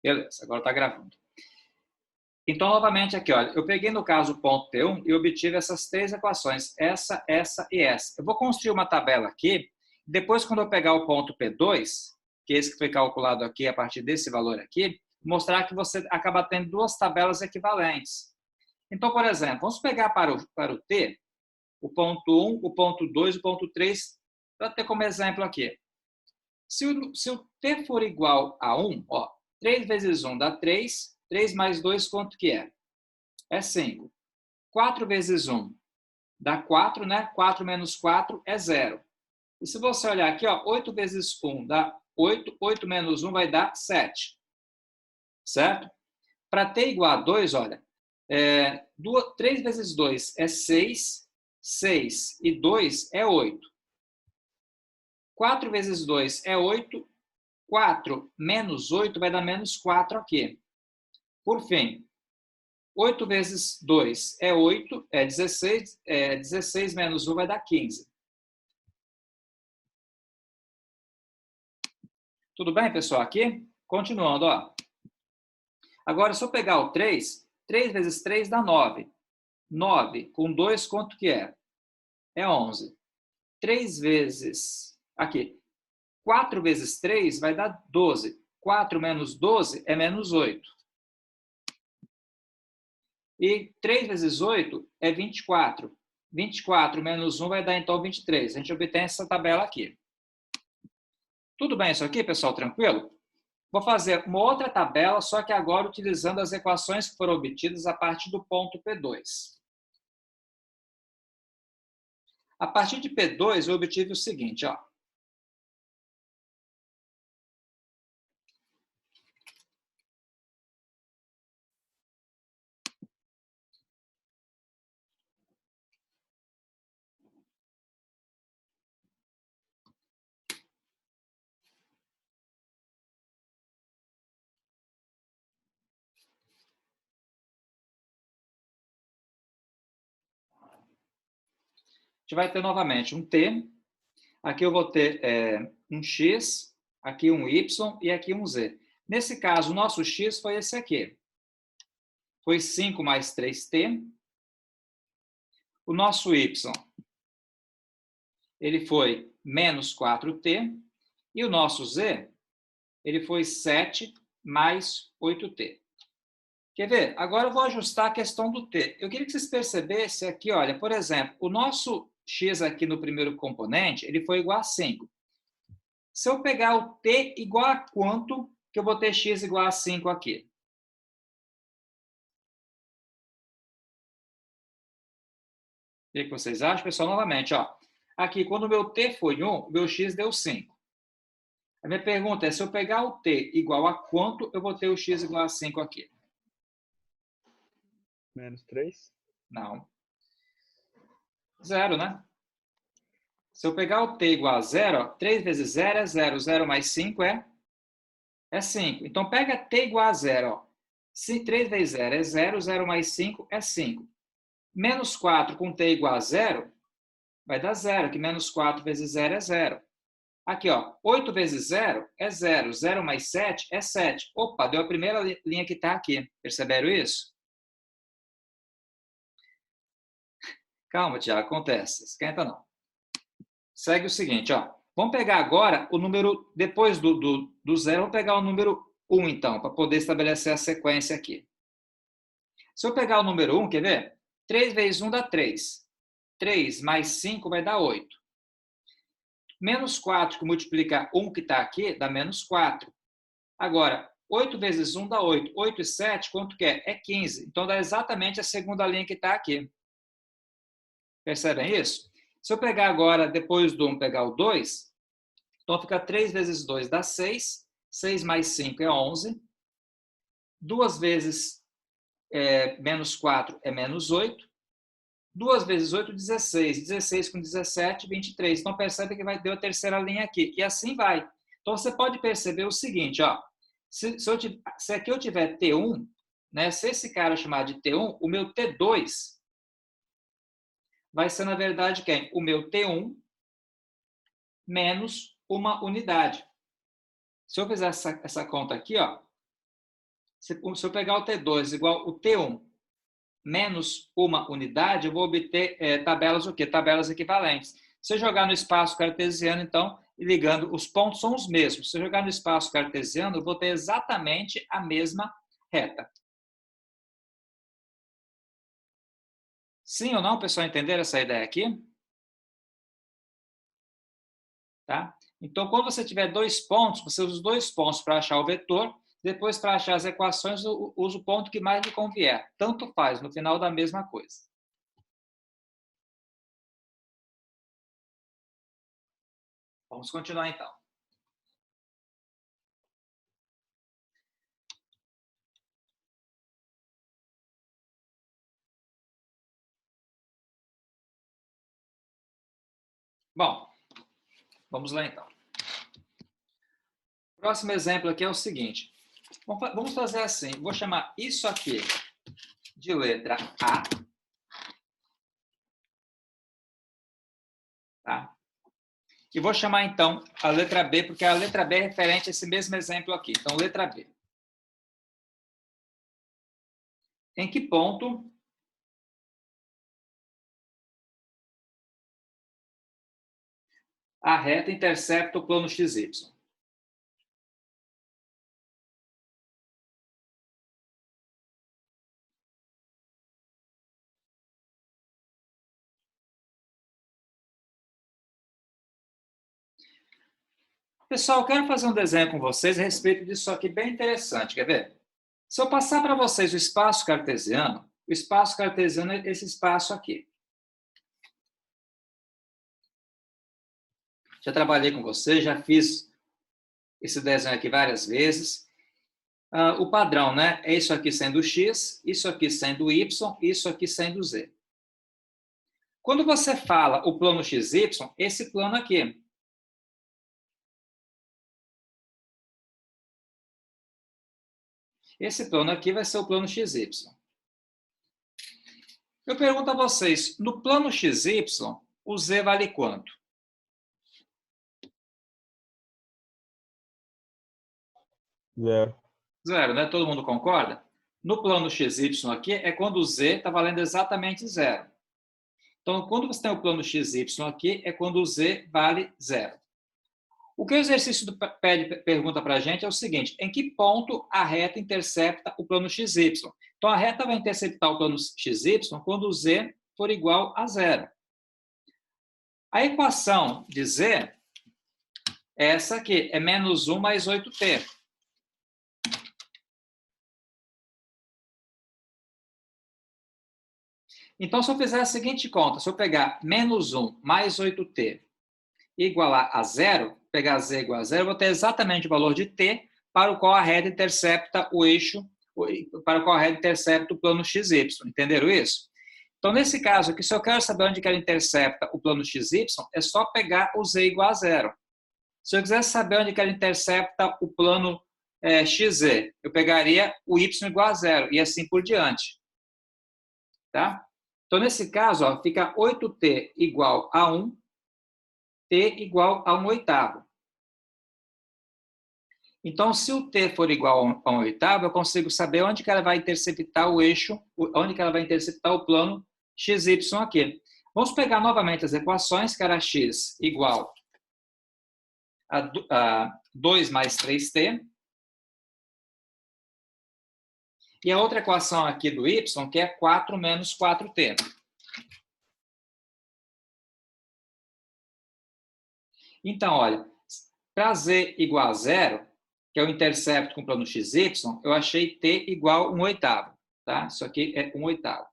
Beleza, agora está gravando. Então, novamente aqui, olha, eu peguei no caso o ponto P1 e obtive essas três equações, essa e essa. Eu vou construir uma tabela aqui, depois quando eu pegar o ponto P2, que é esse que foi calculado aqui a partir desse valor aqui, mostrar que você acaba tendo duas tabelas equivalentes. Então, por exemplo, vamos pegar para o T, o ponto 1, o ponto 2, o ponto 3, para ter como exemplo aqui. Se o T for igual a 1, ó, 3 vezes 1 dá 3, 3 mais 2 quanto que é? É 5. 4 vezes 1 dá 4, né? 4 menos 4 é 0. E se você olhar aqui, ó, 8 vezes 1 dá 8, 8 menos 1 vai dar 7. Certo? Para T igual a 2, olha, 3 vezes 2 é 6, 6 e 2 é 8. 4 vezes 2 é 8, 4 menos 8 vai dar menos 4 aqui. Por fim, 8 vezes 2 é 8, é 16, 16 menos 1 vai dar 15. Tudo bem, pessoal? Aqui? Continuando, ó. Agora, se eu pegar o 3, 3 vezes 3 dá 9. 9 com 2, quanto que é? É 11. 3 vezes... Aqui. 4 vezes 3 vai dar 12. 4 menos 12 é menos 8. E 3 vezes 8 é 24. 24 menos 1 vai dar, então, 23. A gente obtém essa tabela aqui. Tudo bem isso aqui, pessoal? Tranquilo? Vou fazer uma outra tabela, só que agora utilizando as equações que foram obtidas a partir do ponto P2. A partir de P2, eu obtive o seguinte, ó. A gente vai ter novamente um T, aqui eu vou ter um X, aqui um Y e aqui um Z. Nesse caso, o nosso X foi esse aqui. Foi 5 mais 3T. O nosso Y, ele foi menos 4T. E o nosso Z, ele foi 7 mais 8T. Quer ver? Agora eu vou ajustar a questão do T. Eu queria que vocês percebessem aqui, olha, por exemplo, o nosso X aqui no primeiro componente, ele foi igual a 5. Se eu pegar o T igual a quanto, que eu vou ter X igual a 5 aqui? O que vocês acham, pessoal? Novamente, ó. Aqui, quando o meu T foi 1, o meu X deu 5. A minha pergunta é, se eu pegar o T igual a quanto, eu vou ter o X igual a 5 aqui? Menos 3? Não. 0, né? Se eu pegar o T igual a 0, ó, 3 vezes 0 é 0. 0 mais 5 é 5. Então, pega T igual a 0. Ó. Se 3 vezes 0 é 0, 0 mais 5 é 5. Menos 4 com T igual a 0, vai dar 0, que menos 4 vezes 0 é 0. Aqui, ó, 8 vezes 0 é 0. 0 mais 7 é 7. Opa, deu a primeira linha que está aqui. Perceberam isso? Calma, Tiago, acontece. Esquenta não. Segue o seguinte, ó. Vamos pegar agora o número, depois do 0, vamos pegar o número 1, então, para poder estabelecer a sequência aqui. Se eu pegar o número 1, quer ver? 3 vezes 1 dá 3. 3 mais 5 vai dar 8. Menos 4, que multiplica 1 que está aqui, dá menos 4. Agora, 8 vezes 1 dá 8. 8 e 7, quanto que é? É 15. Então, dá exatamente a segunda linha que está aqui. Percebem isso? Se eu pegar agora, depois do 1, pegar o 2, então fica 3 vezes 2 dá 6. 6 mais 5 é 11. 2 vezes menos 4 é menos 8. 2 vezes 8, 16. 16 com 17, 23. Então, percebe que vai ter a terceira linha aqui. E assim vai. Então, você pode perceber o seguinte, ó. Se aqui eu tiver T1, né, se esse cara chamar de T1, o meu T2 vai ser, na verdade, quem? O meu T1 menos uma unidade. Se eu fizer essa conta aqui, ó, Se eu pegar o T2 igual o T1 menos uma unidade, eu vou obter tabelas o quê? Tabelas equivalentes. Se eu jogar no espaço cartesiano, então, ligando, os pontos são os mesmos. Se eu jogar no espaço cartesiano, eu vou ter exatamente a mesma reta. Sim ou não, pessoal, entenderam essa ideia aqui? Tá? Então, quando você tiver 2 pontos, você usa os 2 pontos para achar o vetor, depois, para achar as equações, usa o ponto que mais lhe convier. Tanto faz, no final da mesma coisa. Vamos continuar, então. Bom, vamos lá, então. O próximo exemplo aqui é o seguinte. Vamos fazer assim. Vou chamar isso aqui de letra A. Tá? E vou chamar, então, a letra B, porque a letra B é referente a esse mesmo exemplo aqui. Então, letra B. Em que ponto a reta intercepta o plano XY? Pessoal, eu quero fazer um desenho com vocês a respeito disso aqui, bem interessante. Quer ver? Se eu passar para vocês o espaço cartesiano é esse espaço aqui. Já trabalhei com vocês, já fiz esse desenho aqui várias vezes. O padrão, né? É isso aqui sendo x, isso aqui sendo y, isso aqui sendo z. Quando você fala o plano XY, esse plano aqui. Esse plano aqui vai ser o plano XY. Eu pergunto a vocês, no plano XY, o z vale quanto? Zero. Zero, né? Todo mundo concorda? No plano XY aqui é quando o z está valendo exatamente zero. Então, quando você tem o plano XY aqui, é quando o z vale zero. O que o exercício pergunta para a gente é o seguinte: em que ponto a reta intercepta o plano XY? Então, a reta vai interceptar o plano XY quando o z for igual a zero. A equação de z é essa aqui, é menos 1 mais 8t. Então, se eu fizer a seguinte conta, se eu pegar menos 1 mais 8t igualar a zero, pegar z igual a zero, eu vou ter exatamente o valor de t para o qual a reta intercepta o eixo, para o qual a reta intercepta o plano XY. Entenderam isso? Então, nesse caso aqui, se eu quero saber onde que ela intercepta o plano XY, é só pegar o z igual a zero. Se eu quisesse saber onde que ela intercepta o plano XZ, eu pegaria o y igual a zero, e assim por diante. Tá? Então, nesse caso, ó, fica 8t igual a 1, t igual a 1 oitavo. Então, se o t for igual a 1 oitavo, eu consigo saber onde que ela vai interceptar o eixo, onde que ela vai interceptar o plano XY aqui. Vamos pegar novamente as equações, que era x igual a 2 mais 3t. E a outra equação aqui do y, que é 4 menos 4t. Então, olha, para z igual a zero, que é o intercepto com o plano XY, eu achei t igual a 1 oitavo. Tá? Isso aqui é 1 oitavo.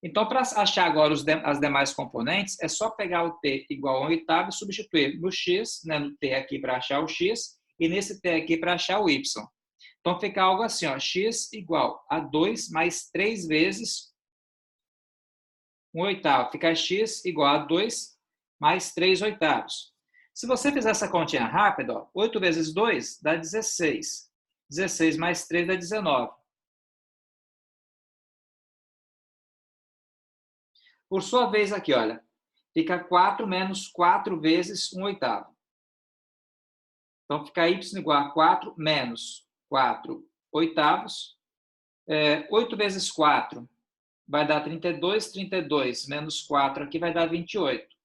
Então, para achar agora as demais componentes, é só pegar o t igual a 1 oitavo e substituir no x, né, no t aqui para achar o x, e nesse t aqui para achar o y. Então, fica algo assim, ó, x igual a 2 mais 3 vezes 1 oitavo. Fica x igual a 2 mais 3 oitavos. Se você fizer essa continha rápida, ó, 8 vezes 2 dá 16. 16 mais 3 dá 19. Por sua vez aqui, olha, fica 4 menos 4 vezes 1 oitavo. Então, fica y igual a 4 menos 4 oitavos. 8 vezes 4 vai dar 32, 32 menos 4 aqui vai dar 28.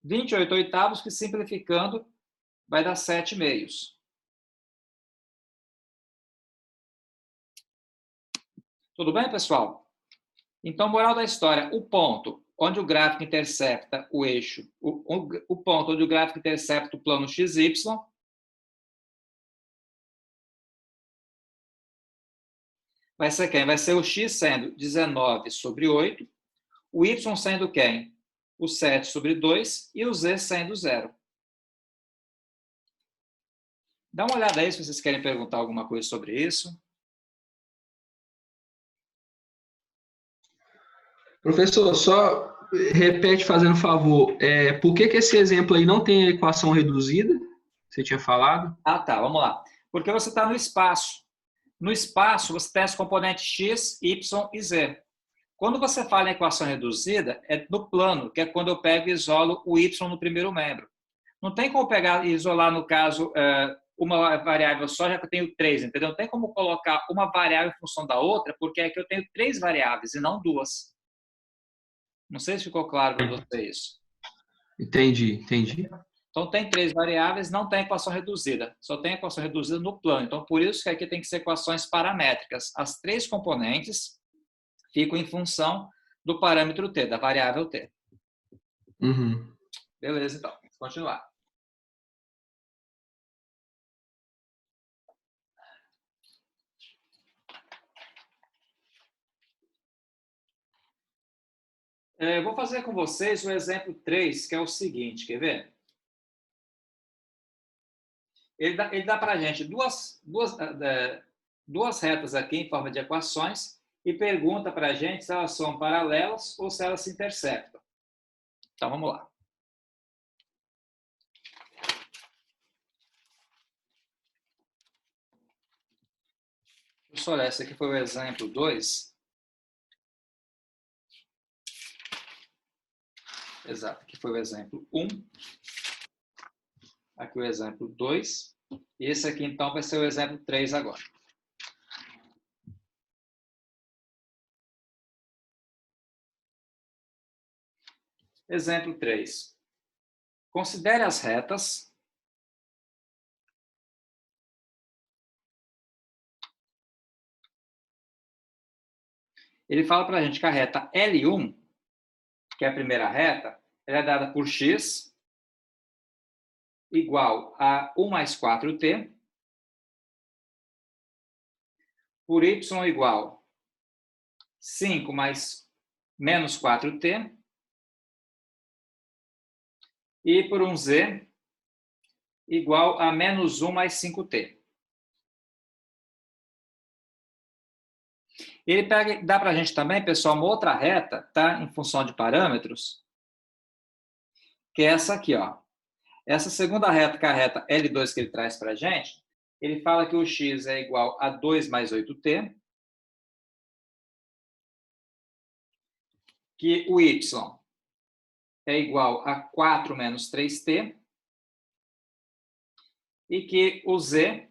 28 oitavos, que simplificando vai dar 7 meios. Tudo bem, pessoal? Então, moral da história, o ponto onde o gráfico intercepta o eixo, o ponto onde o gráfico intercepta o plano XY, vai ser quem? Vai ser o x sendo 19 sobre 8, o y sendo quem? O 7 sobre 2 e o z sendo 0. Dá uma olhada aí se vocês querem perguntar alguma coisa sobre isso. Professor, só repete fazendo favor, por que esse exemplo aí não tem a equação reduzida? Você tinha falado? Ah, tá, vamos lá. Porque você está no espaço. No espaço, você tem os componentes x, y e z. Quando você fala em equação reduzida, é no plano, que é quando eu pego e isolo o y no primeiro membro. Não tem como pegar e isolar, no caso, uma variável só, já que eu tenho 3, entendeu? Não tem como colocar uma variável em função da outra, porque é que eu tenho 3 variáveis e não 2. Não sei se ficou claro para você isso. Entendi. Então, tem 3 variáveis, não tem equação reduzida. Só tem equação reduzida no plano. Então, por isso que aqui tem que ser equações paramétricas. As 3 componentes ficam em função do parâmetro t, da variável t. Uhum. Beleza, então. Vamos continuar. Vou fazer com vocês o exemplo 3, que é o seguinte, quer ver? Ele dá para a gente duas retas aqui em forma de equações e pergunta para a gente se elas são paralelas ou se elas se interceptam. Então, vamos lá. Deixa eu olhar, esse aqui foi o exemplo 2. Exato, aqui foi o exemplo 1. Aqui o exemplo 2. E esse aqui, então, vai ser o exemplo 3 agora. Exemplo 3. Considere as retas ele fala para a gente que a reta L1, que é a primeira reta, ela é dada por x igual a 1 mais 4t, por y igual 5 mais menos 4t, e por um z igual a menos 1 mais 5t. Ele dá para a gente também, pessoal, uma outra reta, tá? Em função de parâmetros, que é essa aqui, ó. Essa segunda reta, que é a reta L2 que ele traz para a gente, ele fala que o x é igual a 2 mais 8t, que o y é igual a 4 menos 3t, e que o z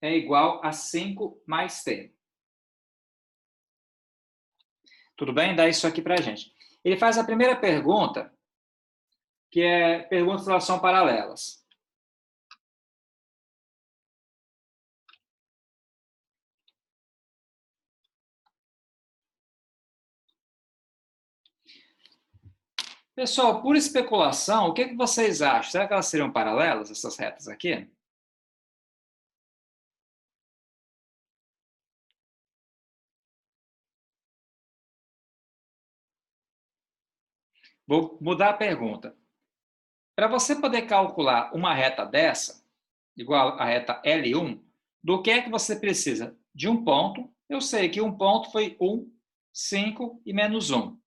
é igual a 5 mais t. Tudo bem? Dá isso aqui para a gente. Ele faz a primeira pergunta, que é perguntas que elas são paralelas. Pessoal, por especulação, o que vocês acham? Será que elas seriam paralelas, essas retas aqui? Vou mudar a pergunta. Para você poder calcular uma reta dessa, igual a reta L1, do que é que você precisa? De um ponto. Eu sei que um ponto foi 1, 5 e menos 1.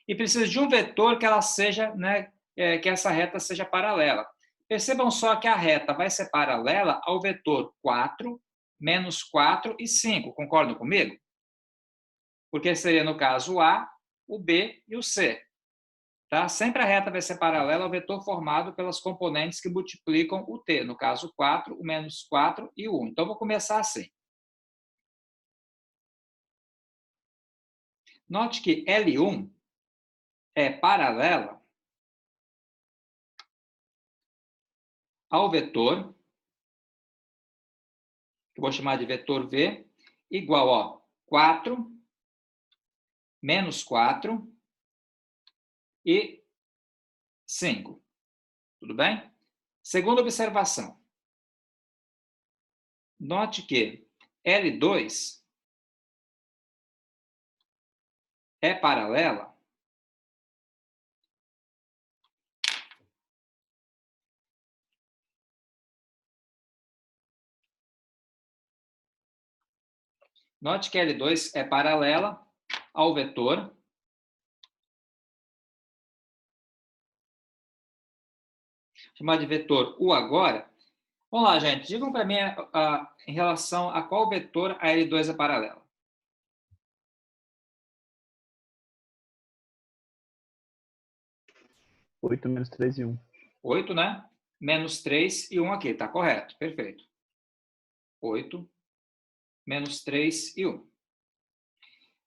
E precisa de um vetor que ela seja, né, que essa reta seja paralela. Percebam só que a reta vai ser paralela ao vetor 4, menos 4 e 5. Concordam comigo? Porque seria, no caso, o A, o B e o C. Tá? Sempre a reta vai ser paralela ao vetor formado pelas componentes que multiplicam o t. No caso, 4, o menos 4 e o 1. Então, vou começar assim. Note que L1 é paralela ao vetor, que eu vou chamar de vetor V, igual a 4, menos 4 e 5. Tudo bem? Segunda observação. Note que L2 é paralela Note que L2 é paralela ao vetor chamado de vetor U agora. Vamos lá, gente. Digam para mim em relação a qual vetor a L2 é paralela. Oito menos 3 e 1. 8, né? Menos 3 e 1 aqui. Está correto. Perfeito. 8, menos 3 e 1.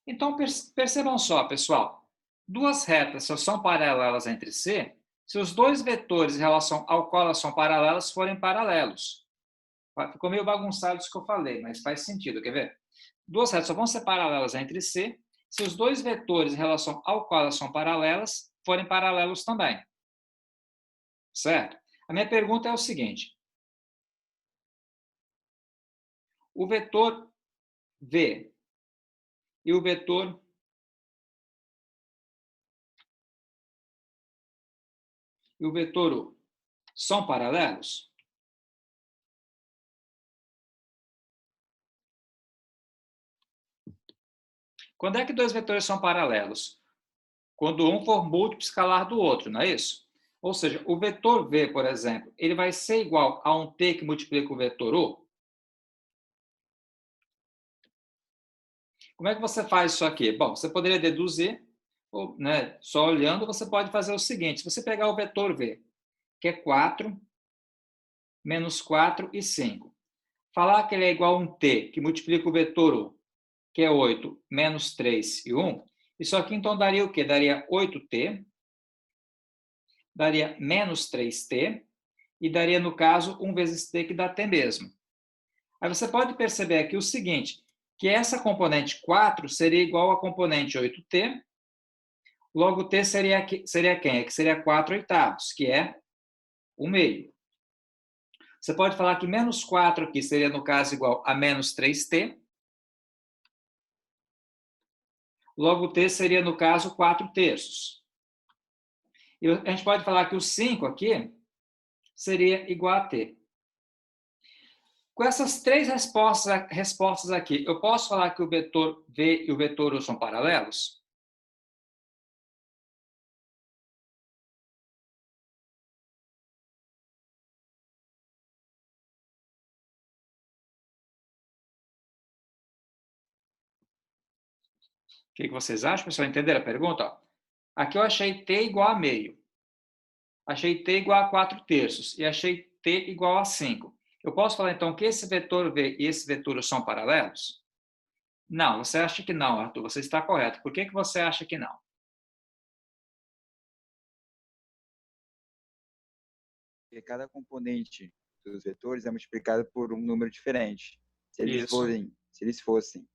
Então, percebam só, pessoal. Duas retas só são paralelas entre si se os dois vetores em relação ao qual elas são paralelas forem paralelos. Ficou meio bagunçado isso que eu falei, mas faz sentido. Quer ver? Duas retas só vão ser paralelas entre si se os dois vetores em relação ao qual elas são paralelas forem paralelos também. Certo? A minha pergunta é o seguinte. O vetor V e o vetor U são paralelos? Quando é que dois vetores são paralelos? Quando um for múltiplo escalar do outro, não é isso? Ou seja, o vetor V, por exemplo, ele vai ser igual a um t que multiplica o vetor U? Como é que você faz isso aqui? Bom, você poderia deduzir, ou, né, só olhando, você pode fazer o seguinte. Se você pegar o vetor V, que é 4, menos 4 e 5, falar que ele é igual a um t que multiplica o vetor U, que é 8, menos 3 e 1, isso aqui então daria o quê? Daria 8t, daria menos 3t, e daria, no caso, 1 vezes t, que dá t mesmo. Aí você pode perceber aqui o seguinte, que essa componente 4 seria igual à componente 8t, logo t seria quem? É que seria 4 oitavos, que é o meio. Você pode falar que menos 4 aqui seria, no caso, igual a menos 3t, logo t seria, no caso, 4 terços. E a gente pode falar que o 5 aqui seria igual a t. Com essas três respostas aqui, eu posso falar que o vetor V e o vetor U são paralelos? O que vocês acham, pessoal? Entenderam a pergunta? Aqui eu achei t igual a meio. Achei t igual a 4 terços. E achei t igual a 5. Eu posso falar, então, que esse vetor V e esse vetor U são paralelos? Não, você acha que não, Arthur. Você está correto. Por que você acha que não? Porque cada componente dos vetores é multiplicado por um número diferente. Se eles fossem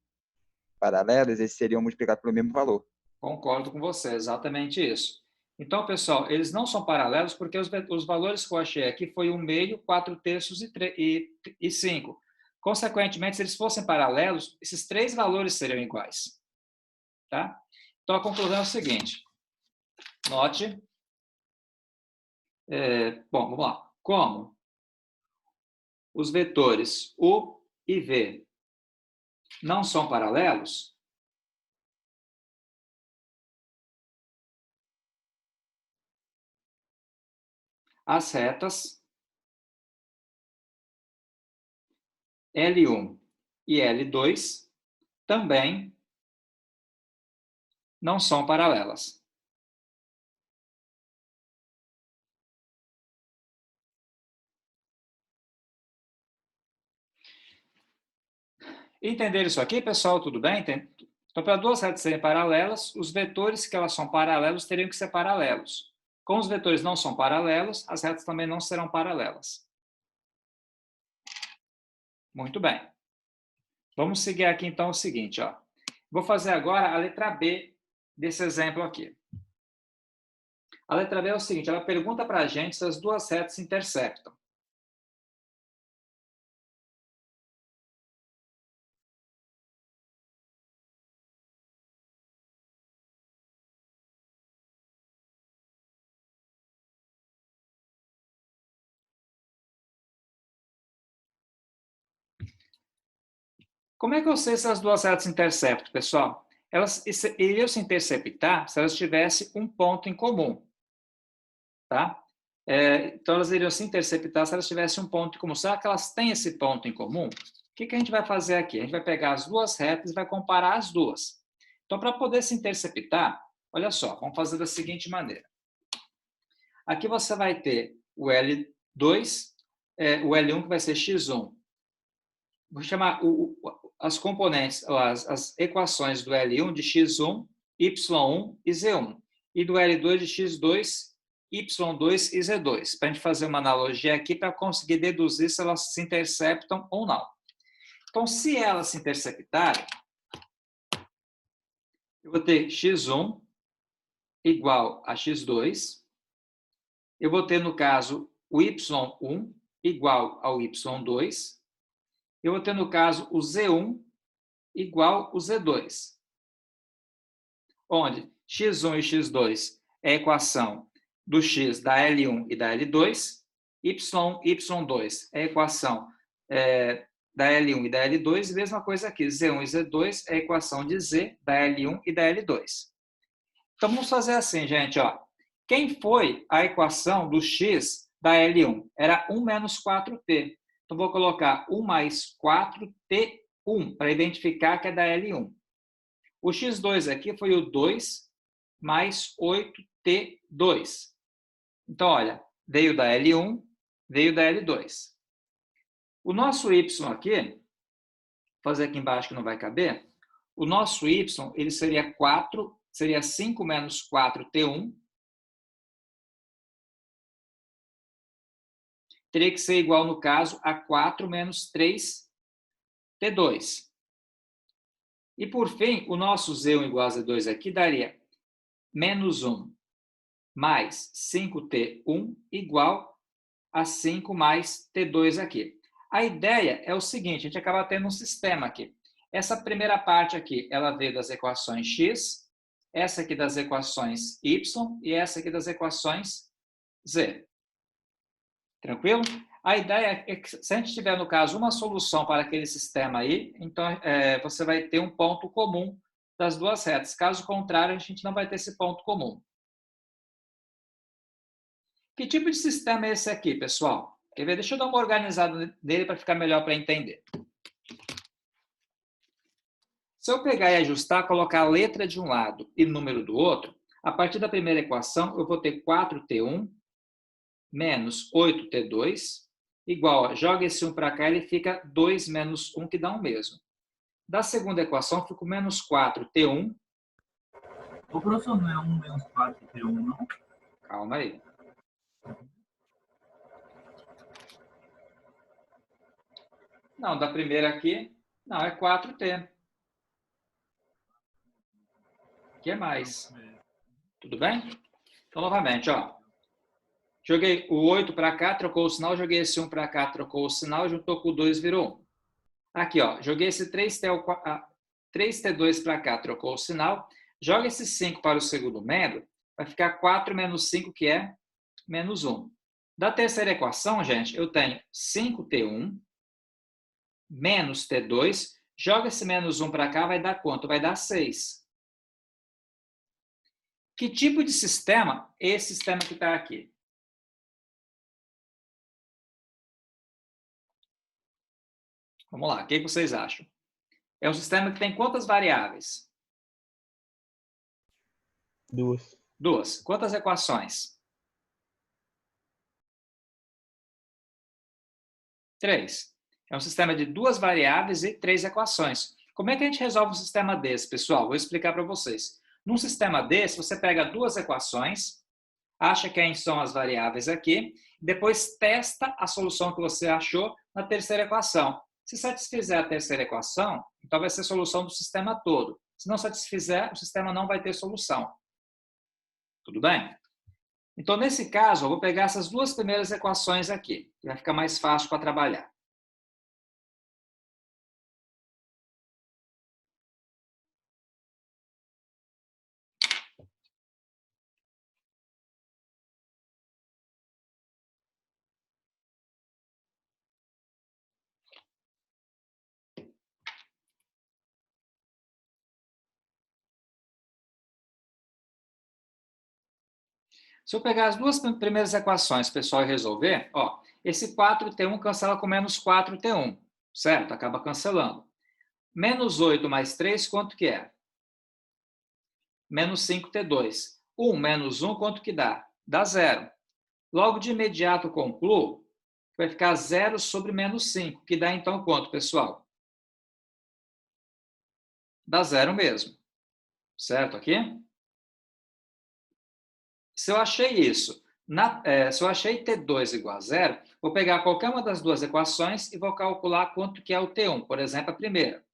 paralelos, eles seriam multiplicados pelo mesmo valor. Concordo com você, exatamente isso. Então, pessoal, eles não são paralelos porque os valores que eu achei aqui foi 1 meio, 4 terços e 5. Consequentemente, se eles fossem paralelos, esses três valores seriam iguais. Tá? Então, a conclusão é o seguinte. Note. Bom, vamos lá. Como os vetores U e V não são paralelos, as retas L1 e L2 também não são paralelas. Entenderam isso aqui, pessoal? Tudo bem? Então, para duas retas serem paralelas, os vetores que elas são paralelos teriam que ser paralelos. Como os vetores não são paralelos, as retas também não serão paralelas. Muito bem. Vamos seguir aqui, então, o seguinte. Ó. Vou fazer agora a letra B desse exemplo aqui. A letra B é o seguinte, ela pergunta para a gente se as duas retas se interceptam. Como é que eu sei se as duas retas se interceptam, pessoal? Elas iriam se interceptar se elas tivessem um ponto em comum. Tá? Então, elas iriam se interceptar se elas tivessem um ponto em comum. Será que elas têm esse ponto em comum? O que a gente vai fazer aqui? A gente vai pegar as duas retas e vai comparar as duas. Então, para poder se interceptar, olha só, vamos fazer da seguinte maneira. Aqui você vai ter o L2, o L1 que vai ser x1. Vou chamar as componentes, as equações do L1 de x1, y1 e z1. E do L2 de x2, y2 e z2. Para a gente fazer uma analogia aqui para conseguir deduzir se elas se interceptam ou não. Então, se elas se interceptarem, eu vou ter x1 igual a x2. Eu vou ter, no caso, o y1 igual ao y2. Eu vou ter, no caso, o z1 igual ao z2. Onde x1 e x2 é a equação do x da L1 e da L2. Y2 é a equação da L1 e da L2. E mesma coisa aqui, z1 e z2 é a equação de z da L1 e da L2. Então, vamos fazer assim, gente. Ó. Quem foi a equação do x da L1? Era 1 menos 4t. Então, vou colocar 1 mais 4t1 para identificar que é da L1. O x2 aqui foi o 2 mais 8t2. Então, olha, veio da L1, veio da L2. O nosso y aqui, vou fazer aqui embaixo que não vai caber, o nosso y ele seria 5 menos 4t1. Teria que ser igual, no caso, a 4 menos 3t2. E, por fim, o nosso z1 igual a z2 aqui daria menos 1 mais 5t1 igual a 5 mais t2 aqui. A ideia é o seguinte, a gente acaba tendo um sistema aqui. Essa primeira parte aqui, ela veio das equações x, essa aqui das equações y e essa aqui das equações z. Tranquilo? A ideia é que se a gente tiver, no caso, uma solução para aquele sistema aí, então você vai ter um ponto comum das duas retas. Caso contrário, a gente não vai ter esse ponto comum. Que tipo de sistema é esse aqui, pessoal? Quer ver? Deixa eu dar uma organizada nele para ficar melhor para entender. Se eu pegar e ajustar, colocar a letra de um lado e número do outro, a partir da primeira equação, eu vou ter 4t1 menos 8t2 igual, joga esse 1 para cá, ele fica 2 menos 1, que dá o mesmo. Da segunda equação, fica menos 4t1. Ô, professor, não é 1 menos 4t1, não? Calma aí. Não, da primeira aqui, não, é 4t. Que é mais. Tudo bem? Então, novamente, ó. Joguei o 8 para cá, trocou o sinal, joguei esse 1 para cá, trocou o sinal, juntou com o 2, virou 1. Aqui, ó, joguei esse 3t2 para cá, trocou o sinal, joga esse 5 para o segundo membro, vai ficar 4 menos 5, que é menos 1. Da terceira equação, gente, eu tenho 5t1 menos t2, joga esse menos 1 para cá, vai dar quanto? Vai dar 6. Que tipo de sistema é esse sistema que está aqui? Vamos lá, o que vocês acham? É um sistema que tem quantas variáveis? 2. 2. Quantas equações? 3. É um sistema de 2 variáveis e 3 equações. Como é que a gente resolve um sistema desse, pessoal? Vou explicar para vocês. Num sistema desse, você pega 2 equações, acha quem são as variáveis aqui, depois testa a solução que você achou na terceira equação. Se satisfizer a terceira equação, então vai ser a solução do sistema todo. Se não satisfizer, o sistema não vai ter solução. Tudo bem? Então, nesse caso, eu vou pegar essas 2 primeiras equações aqui, que vai ficar mais fácil para trabalhar. Se eu pegar as 2 primeiras equações, pessoal, e resolver, ó, esse 4t1 cancela com menos 4t1, certo? Acaba cancelando. Menos 8 mais 3, quanto que é? Menos 5t2. 1 menos 1, quanto que dá? Dá 0. Logo, de imediato, concluo que vai ficar 0 sobre menos 5, que dá, então, quanto, pessoal? Dá 0 mesmo. Certo aqui? Se eu achei isso, se eu achei T2 igual a 0, vou pegar qualquer uma das 2 equações e vou calcular quanto que é o T1. Por exemplo, a primeira.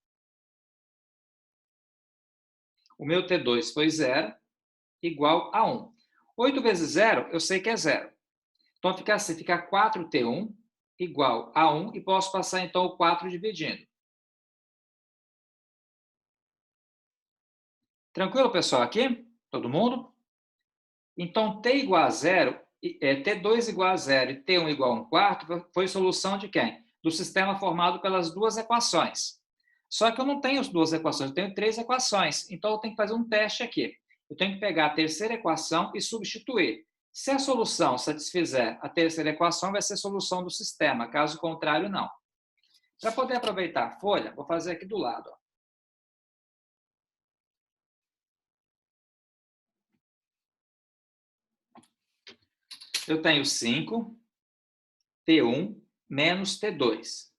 O meu T2 foi 0, igual a 1. 8 vezes 0, eu sei que é 0. Então, fica assim, fica 4T1 igual a 1, e posso passar, então, o 4 dividindo. Tranquilo, pessoal, aqui? Todo mundo? Então, T igual a 0, T2 igual a 0 e T1 igual a 1 quarto foi solução de quem? Do sistema formado pelas 2 equações. Só que eu não tenho as 2 equações, eu tenho 3 equações. Então, eu tenho que fazer um teste aqui. Eu tenho que pegar a terceira equação e substituir. Se a solução satisfizer a terceira equação, vai ser a solução do sistema. Caso contrário, não. Para poder aproveitar a folha, vou fazer aqui do lado. Ó. Eu tenho 5, T1 menos T2.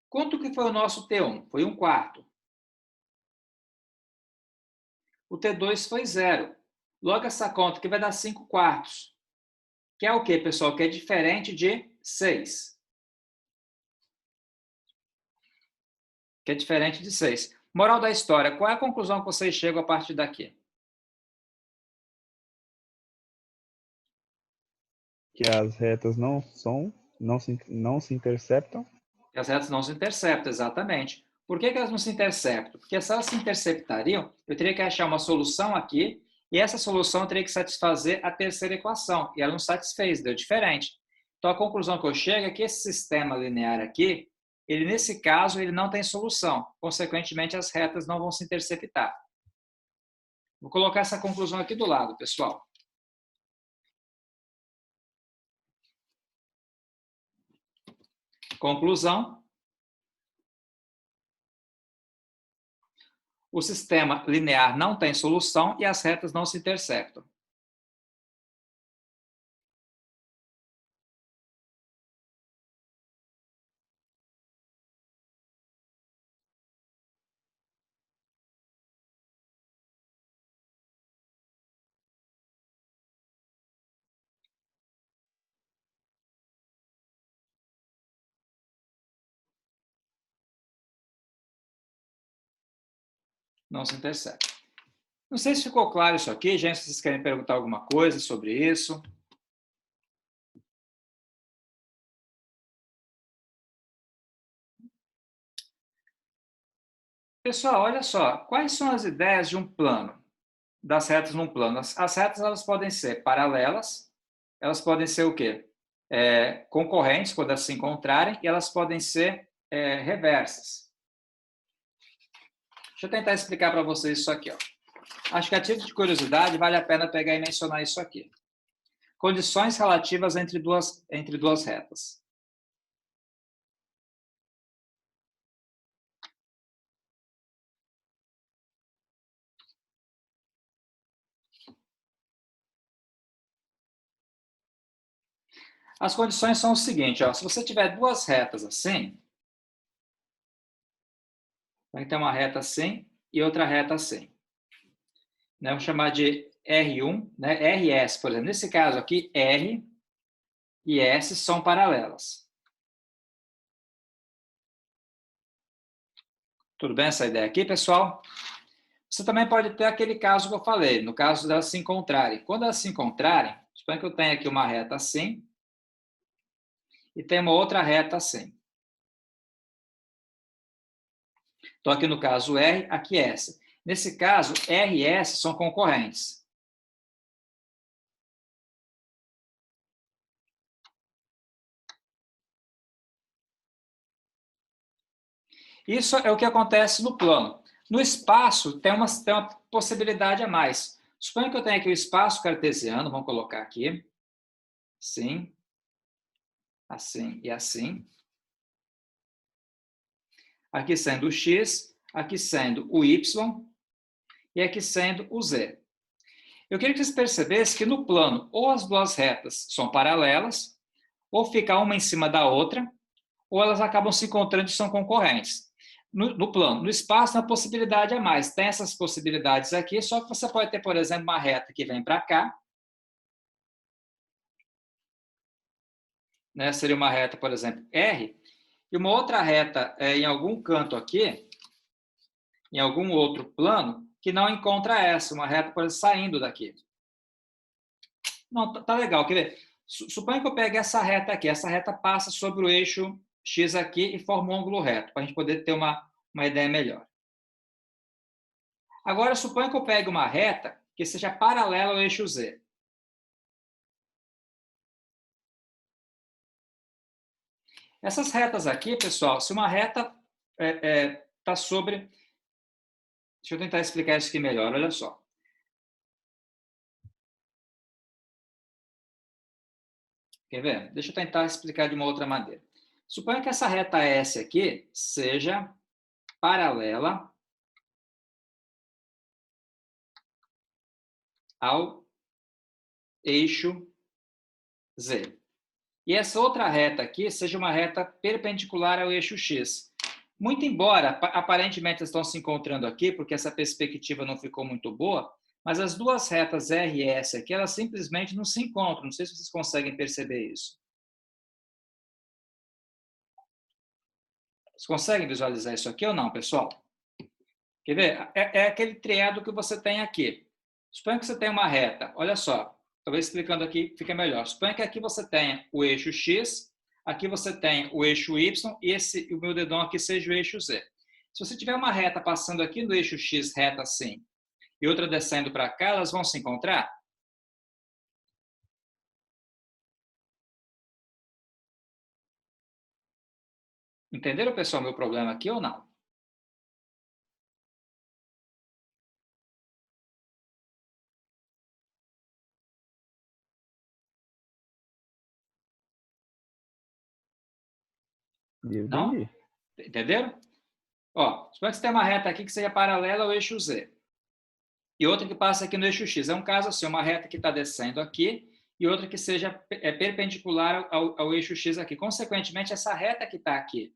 Quanto que foi o nosso T1? Foi 1 quarto. O T2 foi 0. Logo, essa conta aqui vai dar 5 quartos. Que é o quê, pessoal? Que é diferente de 6. Que é diferente de 6. Moral da história, qual é a conclusão que vocês chegam a partir daqui? Que as retas não se interceptam. Que as retas não se interceptam, exatamente. Por que elas não se interceptam? Porque se elas se interceptariam, eu teria que achar uma solução aqui, e essa solução teria que satisfazer a terceira equação, e ela não satisfez, deu diferente. Então, a conclusão que eu chego é que esse sistema linear aqui, ele, nesse caso, ele não tem solução. Consequentemente, as retas não vão se interceptar. Vou colocar essa conclusão aqui do lado, pessoal. Conclusão. O sistema linear não tem solução e as retas não se interceptam. Não se interceptam. Não sei se ficou claro isso aqui, gente, se vocês querem perguntar alguma coisa sobre isso. Pessoal, olha só, quais são as ideias de um plano, das retas num plano? As retas, elas podem ser paralelas, elas podem ser o quê? Concorrentes, quando elas se encontrarem, e elas podem ser reversas. Deixa eu tentar explicar para vocês isso aqui. Ó. Acho que a título de curiosidade, vale a pena pegar e mencionar isso aqui. Condições relativas entre duas retas. As condições são o seguinte, ó, se você tiver duas retas assim, Vai ter uma reta assim e outra reta assim. Né? Vamos chamar de R1, né? RS, por exemplo. Nesse caso aqui, R e S são paralelas. Tudo bem essa ideia aqui, pessoal? Você também pode ter aquele caso que eu falei, no caso delas se encontrarem. Quando elas se encontrarem, suponha que eu tenho aqui uma reta assim e tem uma outra reta assim. Então, aqui no caso R, aqui S. Nesse caso, R e S são concorrentes. Isso é o que acontece no plano. No espaço, tem uma possibilidade a mais. Suponha que eu tenho aqui o espaço cartesiano, vamos colocar aqui. Assim, assim e assim. Aqui sendo o x, aqui sendo o y e aqui sendo o z. Eu queria que vocês percebessem que no plano, ou as duas retas são paralelas, ou fica uma em cima da outra, ou elas acabam se encontrando e são concorrentes. No plano, no espaço, uma possibilidade a mais. Tem essas possibilidades aqui, só que você pode ter, por exemplo, uma reta que vem para cá, né? Seria uma reta, por exemplo, R, e uma outra reta em algum canto aqui, em algum outro plano, que não encontra essa, uma reta, por exemplo, saindo daqui. Não, tá legal, quer ver? Suponha que eu pegue essa reta aqui, essa reta passa sobre o eixo X aqui e forma um ângulo reto, para a gente poder ter uma ideia melhor. Agora, suponha que eu pegue uma reta que seja paralela ao eixo Z. Essas retas aqui, pessoal, se uma reta está sobre... Deixa eu tentar explicar isso aqui melhor, olha só. Quer ver? Deixa eu tentar explicar de uma outra maneira. Suponha que essa reta S aqui seja paralela ao eixo Z. E essa outra reta aqui seja uma reta perpendicular ao eixo X. Muito embora, aparentemente, estão se encontrando aqui, porque essa perspectiva não ficou muito boa, mas as duas retas R e S aqui, elas simplesmente não se encontram. Não sei se vocês conseguem perceber isso. Vocês conseguem visualizar isso aqui ou não, pessoal? Quer ver? É aquele triângulo que você tem aqui. Suponha que você tem uma reta. Olha só. Talvez explicando aqui fica melhor. Suponha que aqui você tenha o eixo X, aqui você tem o eixo Y e o meu dedão aqui seja o eixo Z. Se você tiver uma reta passando aqui no eixo X, reta assim, e outra descendo para cá, elas vão se encontrar? Entenderam, pessoal, meu problema aqui ou não? Não? Entendi. Entenderam? Ó, suponha que você tem uma reta aqui que seja paralela ao eixo Z. E outra que passa aqui no eixo X. É um caso assim, uma reta que está descendo aqui e outra que seja perpendicular ao eixo X aqui. Consequentemente, essa reta que está aqui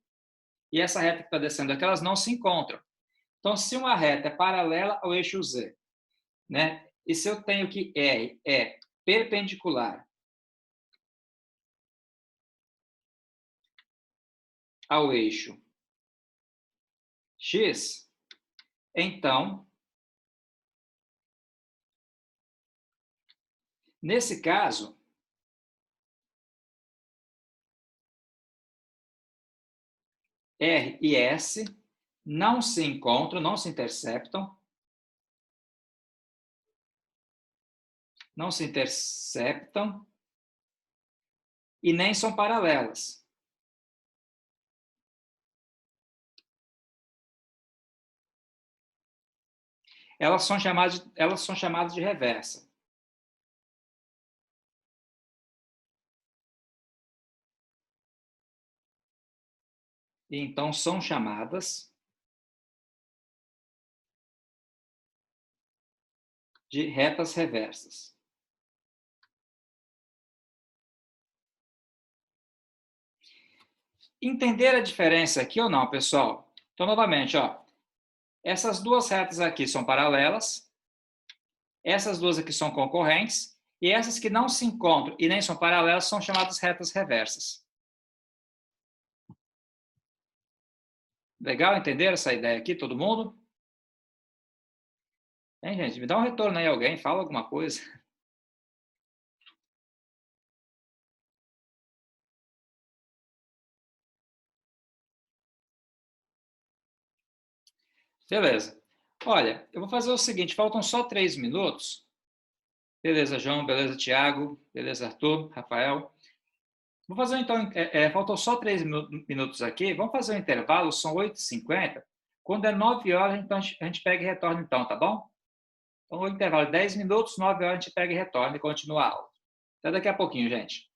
e essa reta que está descendo aqui, elas não se encontram. Então, se uma reta é paralela ao eixo Z, né? E se eu tenho que R é perpendicular ao eixo X, então, nesse caso, R e S não se encontram, não se interceptam, e nem são paralelas. Elas são chamadas de reversa. E então são chamadas de retas reversas. Entender a diferença aqui ou não, pessoal? Então, novamente, ó, Essas duas retas aqui são paralelas, essas duas aqui são concorrentes, e essas que não se encontram e nem são paralelas são chamadas retas reversas. Legal? Entenderam essa ideia aqui, todo mundo? Hein, gente? Me dá um retorno aí, alguém, fala alguma coisa. Beleza. Olha, eu vou fazer o seguinte, faltam só 3 minutos. Beleza, João, beleza, Tiago, beleza, Arthur, Rafael. Vou fazer então, faltam só 3 minutos aqui, vamos fazer um intervalo, são 8h50. Quando é 9 horas, então a gente pega e retorna então, tá bom? Então, o intervalo é 10 minutos, 9 horas a gente pega e retorna e continua a aula. Até daqui a pouquinho, gente.